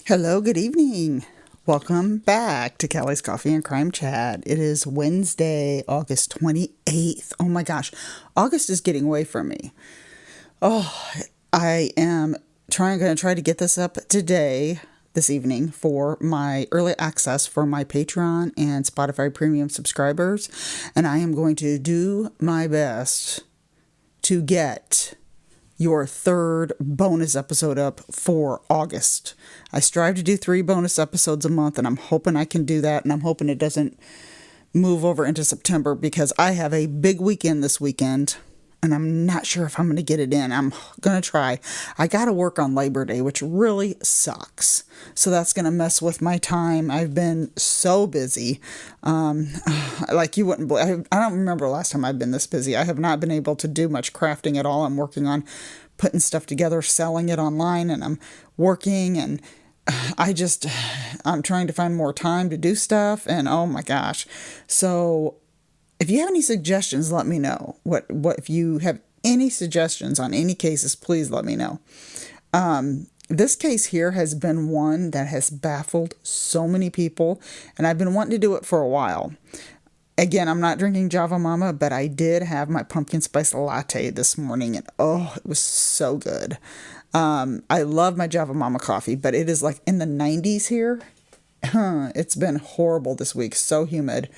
Hello, good evening. Welcome back to Callie's Coffee and Crime Chat. It is Wednesday, August 28th. Oh my gosh, August is getting away from me. I am going to try to get this up today, this evening, for my early access for my Patreon and Spotify premium subscribers. And I am going to do my best to get your third bonus episode up for August. I strive to do 3 bonus episodes a month, and I'm hoping I can do that, and I'm hoping it doesn't move over into September because I have a big weekend this weekend, and I'm not sure if I'm going to get it in. I'm going to try. I got to work on Labor Day, which really sucks. So that's going to mess with my time. I've been so busy. Like you wouldn't believe. I don't remember the last time I've been this busy. I have not been able to do much crafting at all. I'm working on putting stuff together, selling it online, and I'm working, and I'm trying to find more time to do stuff, and oh my gosh. So if you have any suggestions, let me know. If you have any suggestions on any cases, please let me know. This case here has been one that has baffled so many people, and I've been wanting to do it for a while. Again, I'm not drinking Java Mama, but I did have my pumpkin spice latte this morning, and oh, it was so good. I love my Java Mama coffee, but it is like in the 90s here. It's been horrible this week, so humid.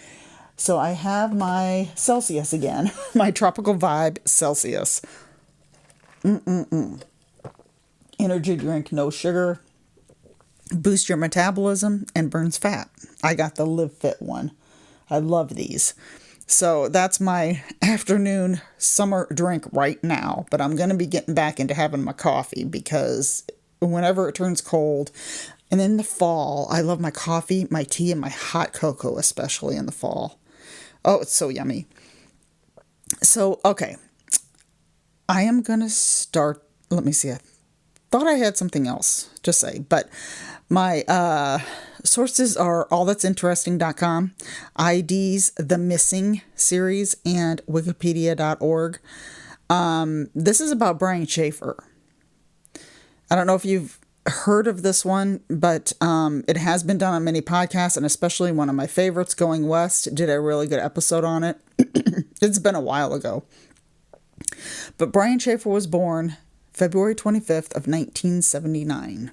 So I have my Celsius again, my Tropical Vibe Celsius. Energy drink, no sugar, boosts your metabolism, and burns fat. I got the Live Fit one. I love these. So that's my afternoon summer drink right now. But I'm going to be getting back into having my coffee because whenever it turns cold, and in the fall, I love my coffee, my tea, and my hot cocoa, especially in the fall. Oh, it's so yummy. So, okay. I am going to start. Let me see. I thought I had something else to say, but my sources are allthat'sinteresting.com, ID's The Missing series, and wikipedia.org. This is about Brian Schaffer. I don't know if you've heard of this one, but it has been done on many podcasts, and especially one of my favorites, Going West, did a really good episode on it. It's been a while ago. But Brian Schaffer was born February 25th of 1979.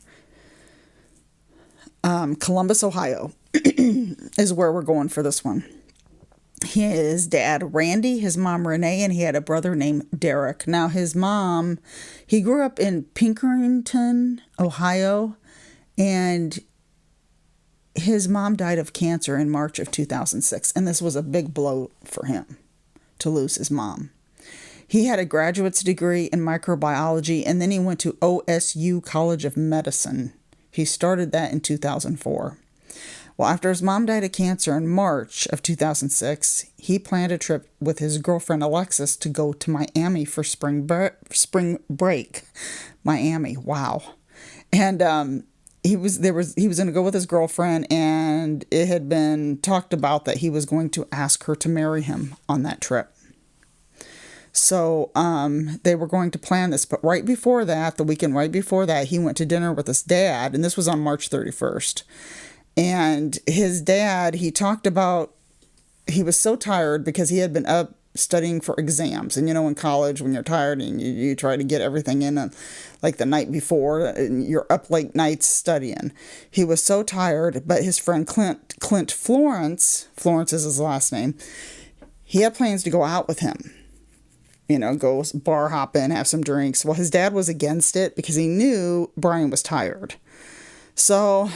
Columbus, Ohio is where we're going for this one. His dad, Randy, his mom, Renee, and he had a brother named Derek. Now, his mom, he grew up in Pinkerton, Ohio, and his mom died of cancer in March of 2006, and this was a big blow for him to lose his mom. He had a graduate's degree in microbiology, and then he went to OSU College of Medicine. He started that in 2004. Well, after his mom died of cancer in March of 2006, he planned a trip with his girlfriend Alexis to go to Miami for spring break. Miami, wow. And he was going to go with his girlfriend, and it had been talked about that he was going to ask her to marry him on that trip. So they were going to plan this, but right before that, the weekend right before that, he went to dinner with his dad, and this was on March 31st. And his dad, he talked about, he was so tired because he had been up studying for exams. And you know, in college, when you're tired and you try to get everything in like the night before, and you're up late nights studying. He was so tired, but his friend Clint Florence is his last name, he had plans to go out with him. You know, go bar hopping, have some drinks. Well, his dad was against it because he knew Brian was tired. So,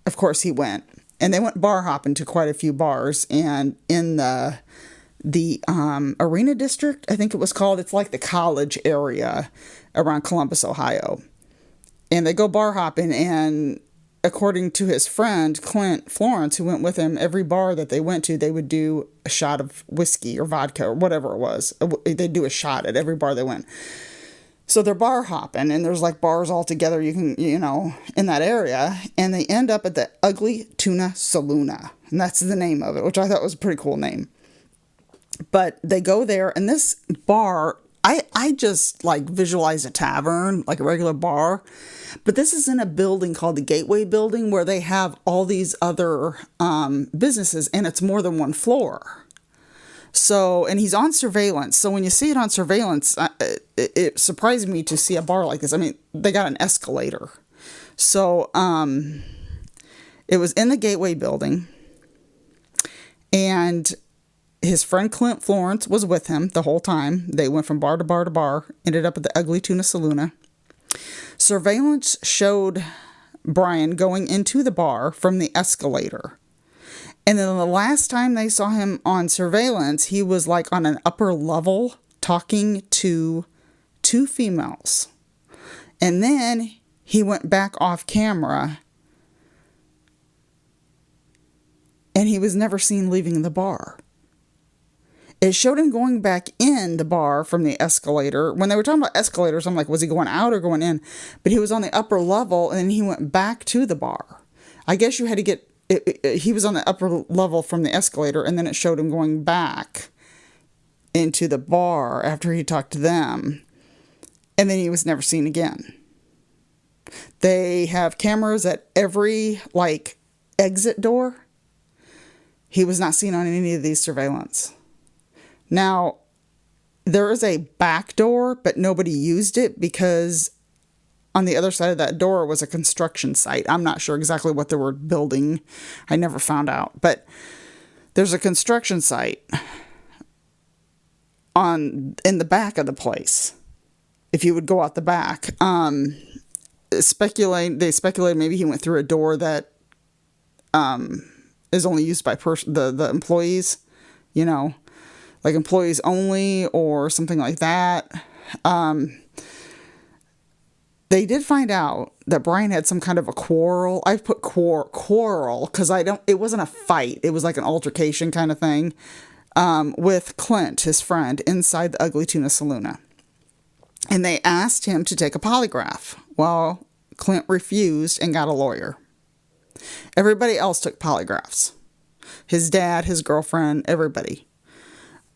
of course, he went. And they went bar hopping to quite a few bars. And in the Arena District, I think it was called, it's like the college area around Columbus, Ohio. And they go bar hopping, and according to his friend, Clint Florence, who went with him, every bar that they went to, they would do a shot of whiskey or vodka or whatever it was. They'd do a shot at every bar they went. So they're bar hopping, and there's like bars all together you can, in that area. And they end up at the Ugly Tuna Saloona. And that's the name of it, which I thought was a pretty cool name. But they go there, and this bar, I just like visualize a tavern, like a regular bar, but this is in a building called the Gateway Building where they have all these other businesses, and it's more than one floor. So, and he's on surveillance. So when you see it on surveillance, it surprised me to see a bar like this. I mean, they got an escalator. So, it was in the Gateway Building, and his friend Clint Florence was with him the whole time. They went from bar to bar to bar, ended up at the Ugly Tuna Saloon. Surveillance showed Brian going into the bar from the escalator. And then the last time they saw him on surveillance, he was like on an upper level talking to two females. And then he went back off camera, and he was never seen leaving the bar. It showed him going back in the bar from the escalator. When they were talking about escalators, I'm like, was he going out or going in? But he was on the upper level, and then he went back to the bar. I guess you had to get... he was on the upper level from the escalator, and then it showed him going back into the bar after he talked to them. And then he was never seen again. They have cameras at every, like, exit door. He was not seen on any of these surveillance. Now, there is a back door, but nobody used it because on the other side of that door was a construction site. I'm not sure exactly what they were building. I never found out. But there's a construction site in the back of the place. If you would go out the back. They speculate maybe he went through a door that is only used by the employees, you know, like employees only or something like that. They did find out that Brian had some kind of a quarrel. I put quarrel because it wasn't a fight. It was like an altercation kind of thing with Clint, his friend, inside the Ugly Tuna Saloon. And they asked him to take a polygraph. Well, Clint refused and got a lawyer. Everybody else took polygraphs. His dad, his girlfriend, everybody.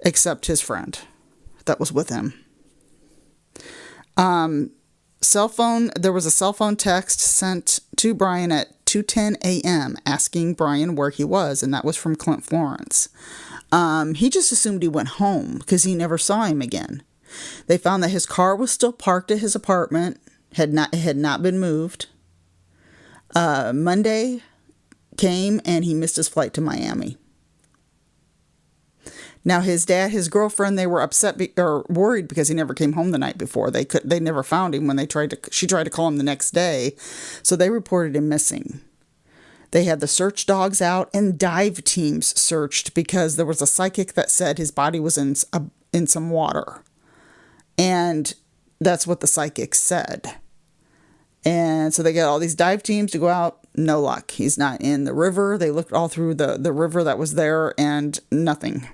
Except his friend that was with him. There was a cell phone text sent to Brian at 2:10 a.m. asking Brian where he was, and that was from Clint Florence. He just assumed he went home because he never saw him again. They found that his car was still parked at his apartment, had not been moved. Monday came and he missed his flight to Miami. Now his dad, his girlfriend, they were upset or worried because he never came home the night before. They never found him when she tried to call him the next day. So they reported him missing. They had the search dogs out and dive teams searched because there was a psychic that said his body was in some water. And that's what the psychic said. And so they got all these dive teams to go out. No luck. He's not in the river. They looked all through the river that was there and nothing.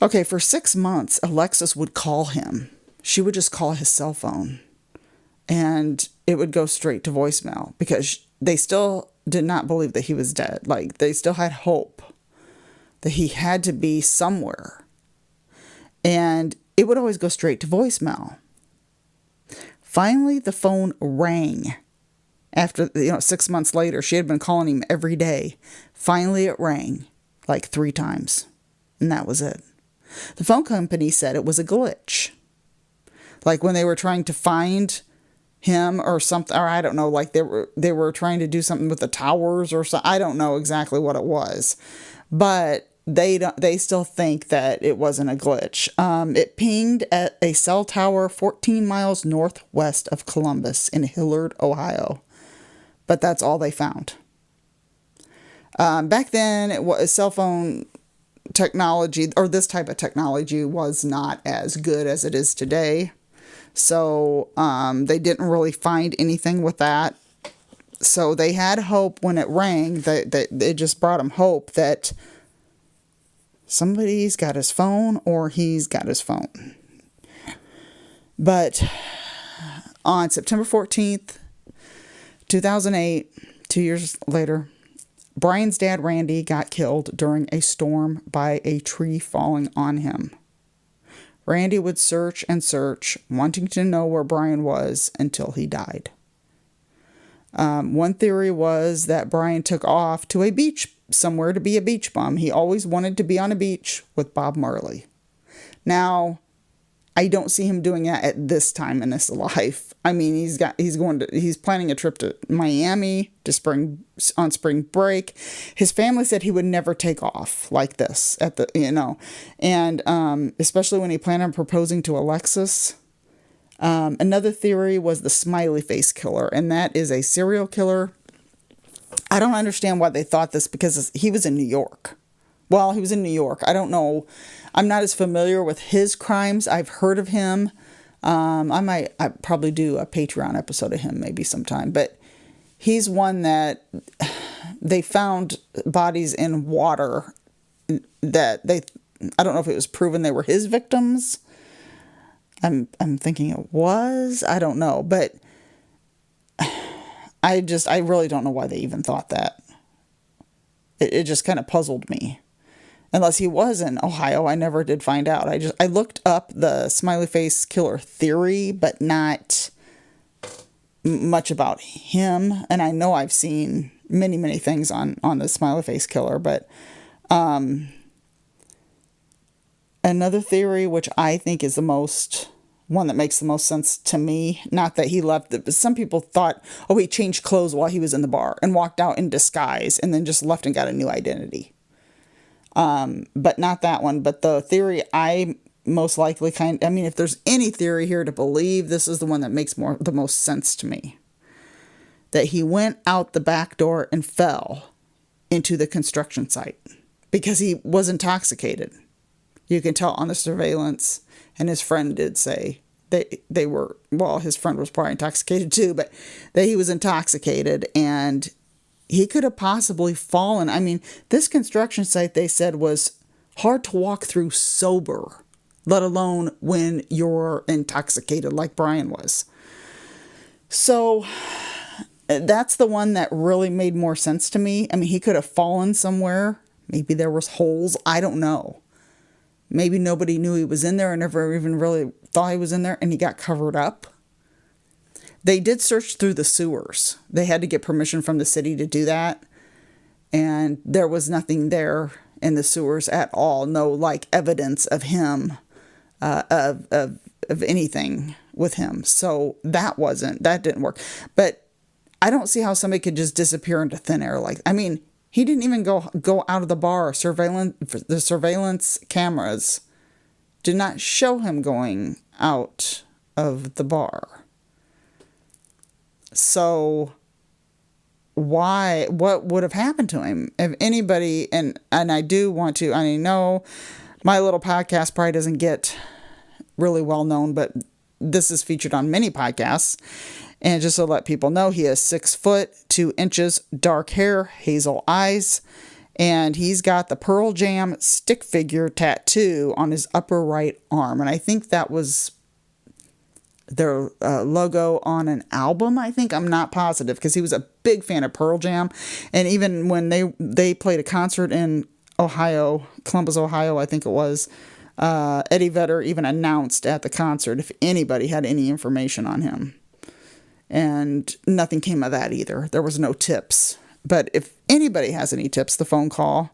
Okay, for 6 months, Alexis would call him. She would just call his cell phone. And it would go straight to voicemail because they still did not believe that he was dead. Like, they still had hope that he had to be somewhere. And it would always go straight to voicemail. Finally, the phone rang. After, 6 months later, she had been calling him every day. Finally, it rang like 3 times. And that was it. The phone company said it was a glitch. Like when they were trying to find him or something, or I don't know, like they were trying to do something with the towers or something. I don't know exactly what it was. But they still think that it wasn't a glitch. It pinged at a cell tower 14 miles northwest of Columbus in Hillard, Ohio. But that's all they found. Back then, it was cell phone technology, or this type of technology, was not as good as it is today. So they didn't really find anything with that. So they had hope when it rang. That it just brought them hope that somebody's got his phone or he's got his phone. But on September 14th, 2008, 2 years later, Brian's dad, Randy, got killed during a storm by a tree falling on him. Randy would search and search, wanting to know where Brian was until he died. One theory was that Brian took off to a beach somewhere to be a beach bum. He always wanted to be on a beach with Bob Marley. Now, I don't see him doing that at this time in his life. I mean, he's planning a trip to Miami on spring break. His family said he would never take off like this and especially when he planned on proposing to Alexis. Another theory was the smiley face killer, and that is a serial killer. I don't understand why they thought this, because he was in New York. Well, he was in New York. I don't know. I'm not as familiar with his crimes. I've heard of him. I probably do a Patreon episode of him maybe sometime. But he's one that they found bodies in water that I don't know if it was proven they were his victims. I'm thinking it was. I don't know. But I really don't know why they even thought that. It just kind of puzzled me. Unless he was in Ohio, I never did find out. I looked up the smiley face killer theory, but not much about him. And I know I've seen many, many things on the smiley face killer, but another theory, which I think is one that makes the most sense to me, not that he left, but some people thought, he changed clothes while he was in the bar and walked out in disguise and then just left and got a new identity. But not that one. But the theory I most likely if there's any theory here to believe, this is the one that makes the most sense to me. That he went out the back door and fell into the construction site because he was intoxicated. You can tell on the surveillance, and his friend did say they were, his friend was probably intoxicated too, but that he was intoxicated and he could have possibly fallen. I mean, this construction site, they said, was hard to walk through sober, let alone when you're intoxicated like Brian was. So that's the one that really made more sense to me. I mean, he could have fallen somewhere. Maybe there was holes. I don't know. Maybe nobody knew he was in there and never even really thought he was in there, and he got covered up. They did search through the sewers. They had to get permission from the city to do that. And there was nothing there in the sewers at all. No, evidence of him, of anything with him. So that didn't work. But I don't see how somebody could just disappear into thin air. He didn't even go out of the bar. The surveillance cameras did not show him going out of the bar. So what would have happened to him if anybody, and I do want to, I know my little podcast probably doesn't get really well known, but this is featured on many podcasts. And just to let people know, he is 6 foot, 2 inches, dark hair, hazel eyes, and he's got the Pearl Jam stick figure tattoo on his upper right arm. And I think that was their logo on an album, I think. I'm not positive, because he was a big fan of Pearl Jam. And even when they played a concert in Ohio, Columbus, Ohio, I think it was, Eddie Vedder even announced at the concert if anybody had any information on him. And nothing came of that either. There was no tips. But if anybody has any tips, the phone to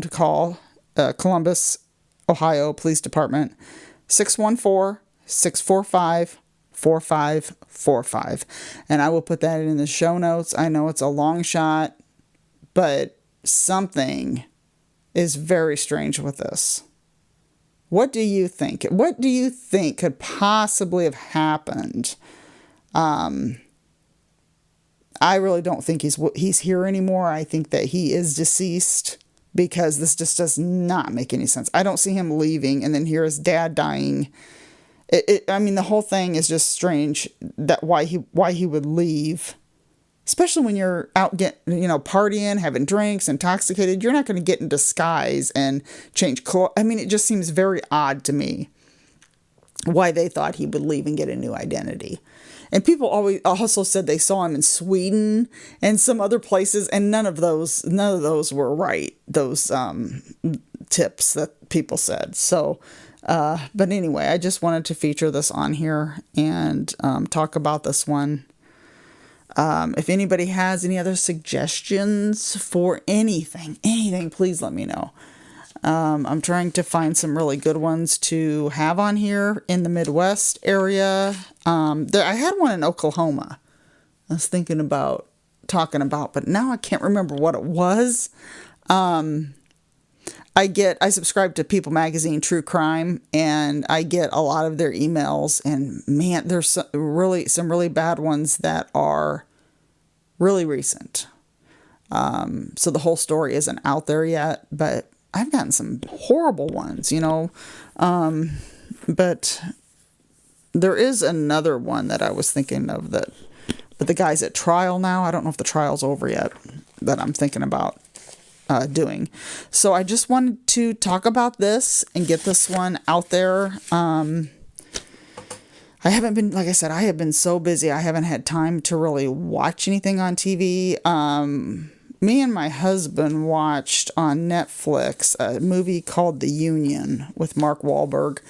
call Columbus, Ohio Police Department, 614-645-4545. And I will put that in the show notes. I know it's a long shot, but something is very strange with this. What do you think? What do you think could possibly have happened? I really don't think he's here anymore. I think that he is deceased, because this just does not make any sense. I don't see him leaving and then hear his dad dying. The whole thing is just strange, that why he would leave, especially when you're out partying, having drinks, intoxicated. You're not going to get in disguise and change clothes. It just seems very odd to me why they thought he would leave and get a new identity. And people always also said they saw him in Sweden and some other places, and none of those were right. Those tips that people said. So But anyway, I just wanted to feature this on here and talk about this one. If anybody has any other suggestions for anything, please let me know. I'm trying to find some really good ones to have on here in the Midwest area. I had one in Oklahoma. I was thinking about talking about, but now I can't remember what it was. I subscribe to People Magazine True Crime, and I get a lot of their emails, and man, there's some really bad ones that are really recent. So the whole story isn't out there yet, but I've gotten some horrible ones, but there is another one that I was thinking of but the guy's at trial now. I don't know if the trial's over yet, that I'm thinking about doing. So I just wanted to talk about this and get this one out there. I haven't been, like I said, I have been so busy. I haven't had time to really watch anything on TV. Me and my husband watched on Netflix a movie called The Union with Mark Wahlberg,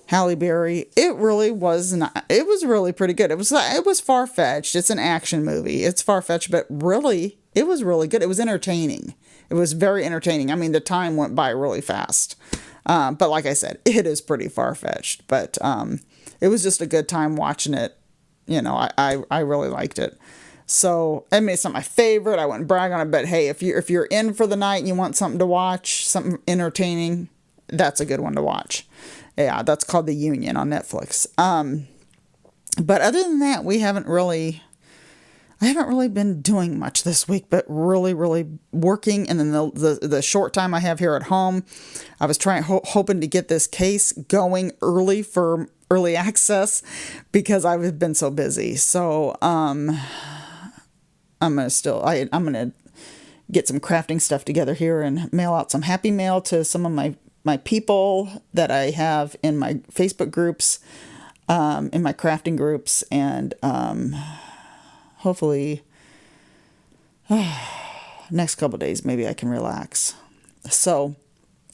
Halle Berry. It really was not. It was really pretty good. It was far-fetched. It's an action movie. It's far-fetched, but really, it was really good. It was entertaining. It was very entertaining. I mean, the time went by really fast. But like I said, it is pretty far-fetched. But it was just a good time watching it. I really liked it. So, I mean, it's not my favorite. I wouldn't brag on it, but hey, if you're in for the night and you want something to watch, something entertaining, that's a good one to watch. Yeah, that's called The Union on Netflix. But other than that, I haven't really been doing much this week, but really, really working. And then the short time I have here at home, I was hoping to get this case going early for early access because I've been so busy. So, I'm gonna get some crafting stuff together here and mail out some happy mail to some of my people that I have in my Facebook groups, in my crafting groups, and hopefully next couple of days maybe I can relax. So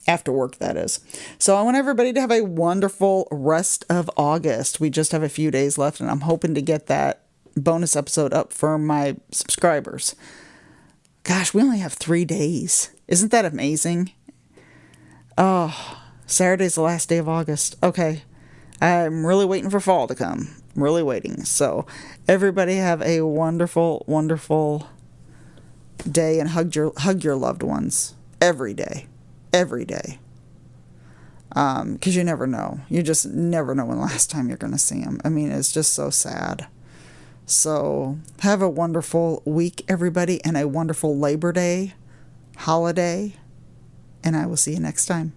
after work, that is. So I want everybody to have a wonderful rest of August. We just have a few days left, and I'm hoping to get that bonus episode up for my subscribers. Gosh, we only have 3 days. Isn't that amazing? Oh, Saturday's the last day of August. Okay. I'm really waiting for fall to come. I'm really waiting. So everybody have a wonderful, wonderful day, and hug your loved ones every day. Every day. Because you never know. You just never know when the last time you're going to see them. I mean, it's just so sad. So have a wonderful week, everybody, and a wonderful Labor Day holiday. And I will see you next time.